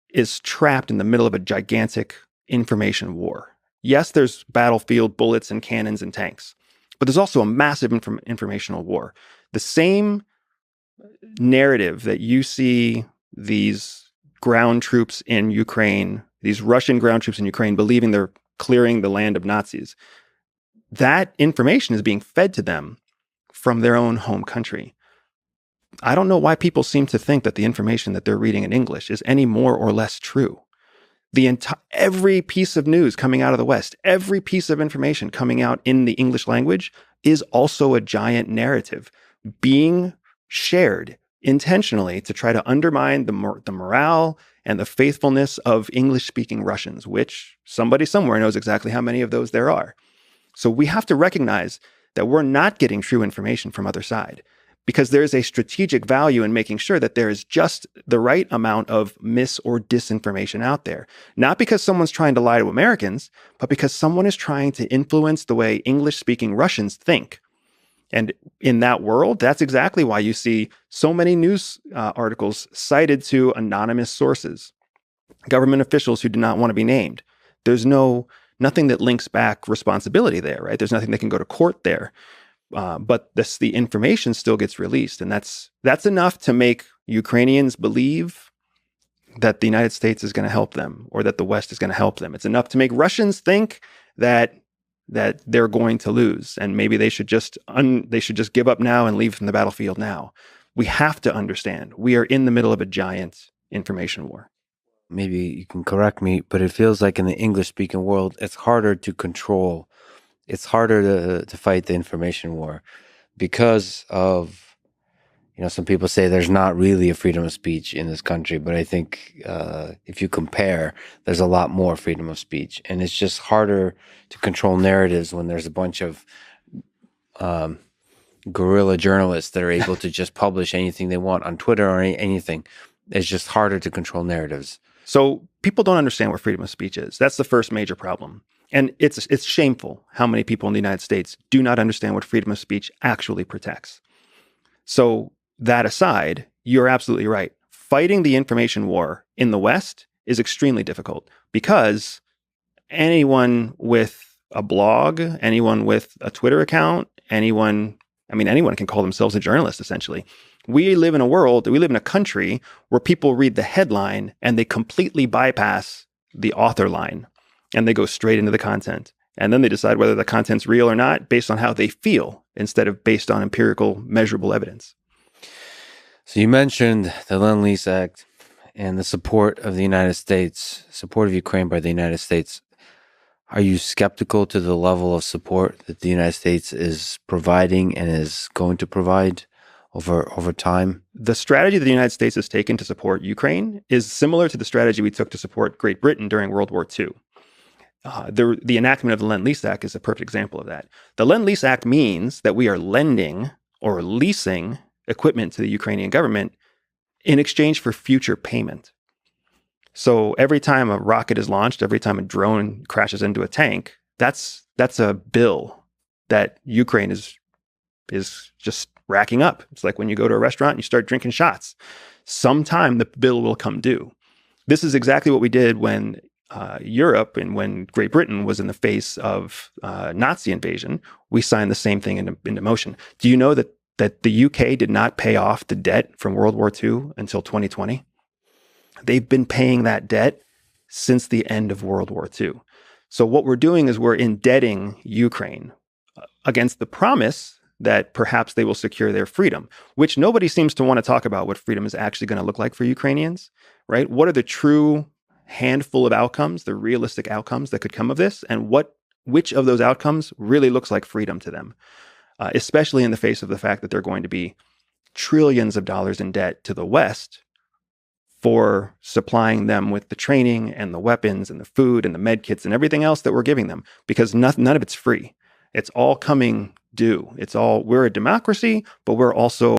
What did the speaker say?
is trapped in the middle of a gigantic information war. Yes, there's battlefield bullets and cannons and tanks, but there's also a massive informational war. The same narrative that you see these ground troops in Ukraine, these Russian ground troops in Ukraine, believing they're clearing the land of Nazis, that information is being fed to them from their own home country. I don't know why people seem to think that the information that they're reading in English is any more or less true. Every piece of news coming out of the West, every piece of information coming out in the English language is also a giant narrative being shared intentionally to try to undermine the morale and the faithfulness of English-speaking Russians, which somebody somewhere knows exactly how many of those there are. So we have to recognize that we're not getting true information from other side, because there is a strategic value in making sure that there is just the right amount of mis or disinformation out there. Not because someone's trying to lie to Americans, but because someone is trying to influence the way English-speaking Russians think. And in that world, that's exactly why you see so many news articles cited to anonymous sources, government officials who do not want to be named. There's nothing that links back responsibility there, right? There's nothing that can go to court there. But the information still gets released, and that's enough to make Ukrainians believe that the United States is going to help them, or that the West is going to help them. It's enough to make Russians think that they're going to lose, and maybe they should just give up now and leave from the battlefield now. We have to understand we are in the middle of a giant information war. Maybe you can correct me, but it feels like in the English-speaking world, it's harder to control. It's harder to fight the information war because of, some people say there's not really a freedom of speech in this country, but I think if you compare, there's a lot more freedom of speech. And it's just harder to control narratives when there's a bunch of guerrilla journalists that are able to just publish anything they want on Twitter or anything. It's just harder to control narratives. So people don't understand what freedom of speech is. That's the first major problem. And it's shameful how many people in the United States do not understand what freedom of speech actually protects. So that aside, you're absolutely right. Fighting the information war in the West is extremely difficult because anyone with a blog, anyone with a Twitter account, anyone can call themselves a journalist, essentially. We live in a country where people read the headline and they completely bypass the author line. And they go straight into the content. And then they decide whether the content's real or not based on how they feel instead of based on empirical, measurable evidence. So you mentioned the Lend-Lease Act and the support of the United States, support of Ukraine by the United States. Are you skeptical to the level of support that the United States is providing and is going to provide over time? The strategy that the United States has taken to support Ukraine is similar to the strategy we took to support Great Britain during World War II. The enactment of the Lend-Lease Act is a perfect example of that. The Lend-Lease Act means that we are lending or leasing equipment to the Ukrainian government in exchange for future payment. So every time a rocket is launched, every time a drone crashes into a tank, that's a bill that Ukraine is just racking up. It's like when you go to a restaurant and you start drinking shots. Sometime the bill will come due. This is exactly what we did when Europe and when Great Britain was in the face of Nazi invasion. We signed the same thing into motion. Do you know that the UK did not pay off the debt from World War II until 2020? They've been paying that debt since the end of World War II. So what we're doing is we're indebting Ukraine against the promise that perhaps they will secure their freedom, which nobody seems to want to talk about what freedom is actually going to look like for Ukrainians, right? What are the true handful of outcomes, the realistic outcomes that could come of this, and which of those outcomes really looks like freedom to them, especially in the face of the fact that they're going to be trillions of dollars in debt to the West for supplying them with the training and the weapons and the food and the med kits and everything else that we're giving them, because none of it's free. It's all coming due. We're a democracy, but we're also